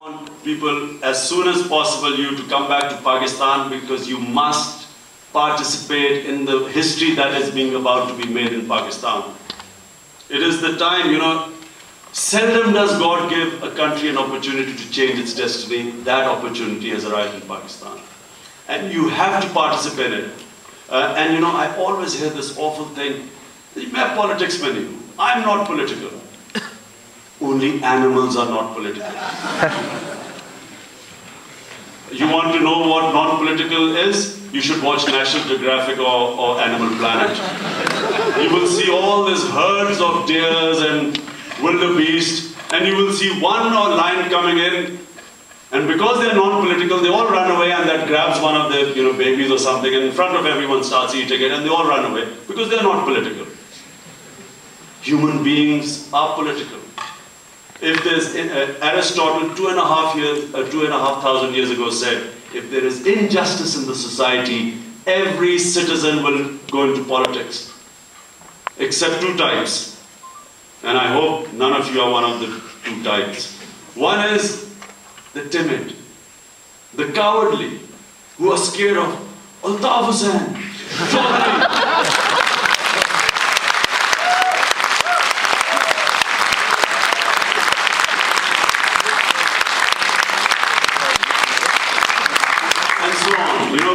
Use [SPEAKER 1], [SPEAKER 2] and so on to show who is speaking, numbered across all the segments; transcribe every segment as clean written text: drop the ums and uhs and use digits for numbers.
[SPEAKER 1] want people as soon as possible you to come back to Pakistan, because you must participate in the history that is being about to be made in Pakistan. It is the time, seldom does God give a country an opportunity to change its destiny. That opportunity has arrived in Pakistan. And you have to participate in it. I always hear this awful thing, politics many. I'm not political. Only animals are not political. You want to know what non-political is? You should watch National Geographic or Animal Planet. You will see all these herds of deers and wildebeest, and you will see one lion coming in, and because they're non-political, they all run away, and that grabs one of their babies or something, and in front of everyone starts eating it, and they all run away because they're not political. Human beings are political. If there's Aristotle 2,500 years ago said, if there is injustice in the society, every citizen will go into politics, except two types. And I hope none of you are one of the two types. One is the timid, the cowardly, who are scared of Altaf Hussain, and so on,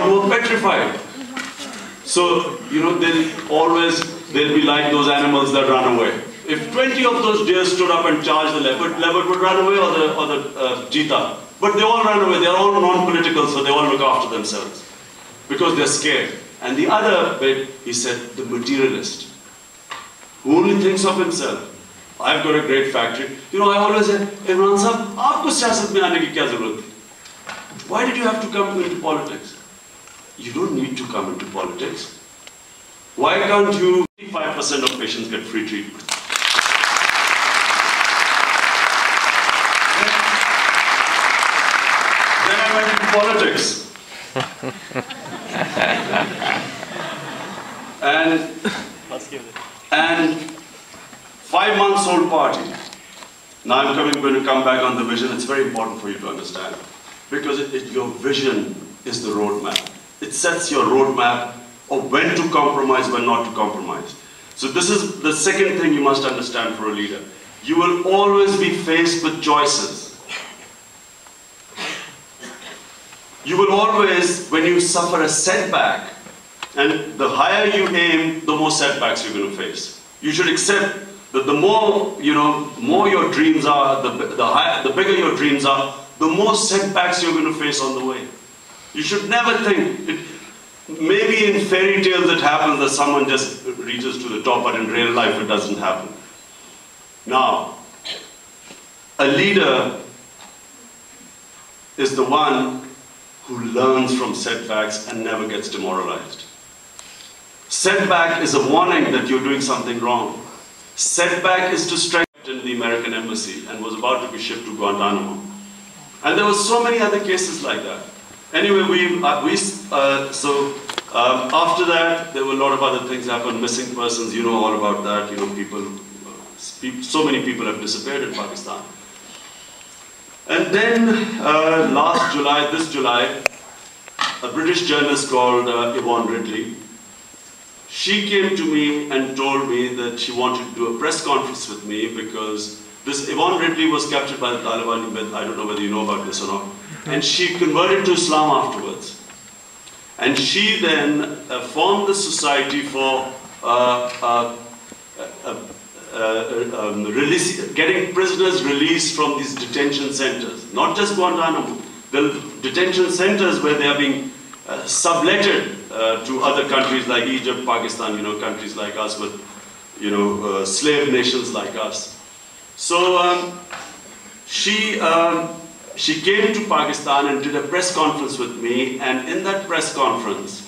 [SPEAKER 1] who are petrified. So, they'll be like those animals that run away. If 20 of those deer stood up and charged the leopard would run away, or the cheetah. But they all run away. They're all non-political, so they all look after themselves because they're scared. And the other bit, he said, the materialist, who only thinks of himself. I've got a great factory. I always say, Imran sahab, aapko siyasat mein aane ki kya zarurat thi? Why did you have to come into politics? You don't need to come into politics. Why can't you? 5% of patients get free treatment. Then I went into politics. and 5 months old party. Now I'm going to come back on the vision. It's very important for you to understand. Because your vision is the roadmap. It sets your roadmap of when to compromise, when not to compromise. So this is the second thing you must understand for a leader. You will always be faced with choices. You will always, when you suffer a setback, and the higher you aim, the more setbacks you're going to face. You should accept that the more, more your dreams are, the bigger your dreams are, the more setbacks you're going to face on the way. You should never think, maybe in fairy tales it happens that someone just reaches to the top, but in real life it doesn't happen. Now, a leader is the one who learns from setbacks and never gets demoralized. Setback is a warning that you're doing something wrong. Setback is to strengthen the American embassy and was about to be shipped to Guantanamo. And there were so many other cases like that. Anyway, after that, there were a lot of other things happened. Missing persons, you know all about that. So many people have disappeared in Pakistan. And then this July, a British journalist called Yvonne Ridley, she came to me and told me that she wanted to do a press conference with me because this Yvonne Ridley was captured by the Taliban. I don't know whether you know about this or not. And she converted to Islam afterwards. And she then formed the Society for getting prisoners released from these detention centers. Not just Guantanamo. The detention centers where they are being subletted to other countries like Egypt, Pakistan, countries like us with, slave nations like us. So she came to Pakistan and did a press conference with me, and in that press conference,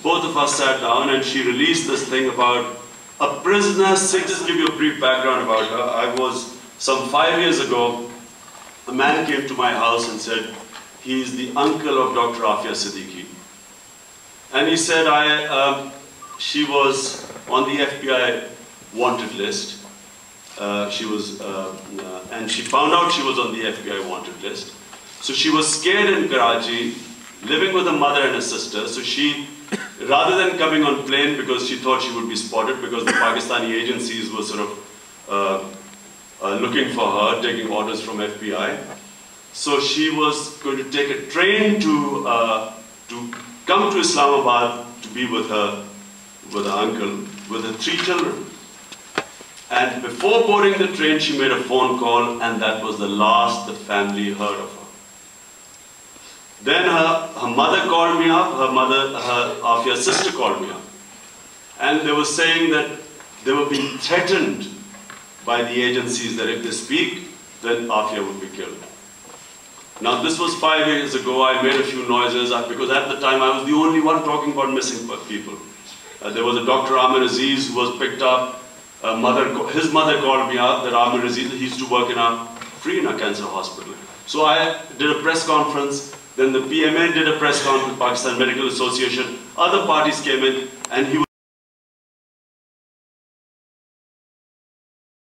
[SPEAKER 1] both of us sat down and she released this thing about a prisoner. Just give you a brief background about her. Some 5 years ago, a man came to my house and said, he is the uncle of Dr. Afia Siddiqui. And he said, she was on the FBI wanted list. And she found out she was on the FBI wanted list. So she was scared in Karachi, living with her mother and her sister. So she, rather than coming on plane because she thought she would be spotted because the Pakistani agencies were sort of looking for her, taking orders from FBI. So she was going to take a train to come to Islamabad to be with her uncle, with her 3 children. And before boarding the train, she made a phone call, and that was the last the family heard of her. Then her mother called me up, her Afia's sister called me up. And they were saying that they were being threatened by the agencies that if they speak, then Afia would be killed. Now this was 5 years ago. I made a few noises because at the time I was the only one talking about missing people. There was a Dr. Amir Aziz who was picked up. His mother called me up that Amir Aziz, he used to work in a cancer hospital. So I did a press conference. Then the PMA did a press conference, Pakistan Medical Association. Other parties came in, and he was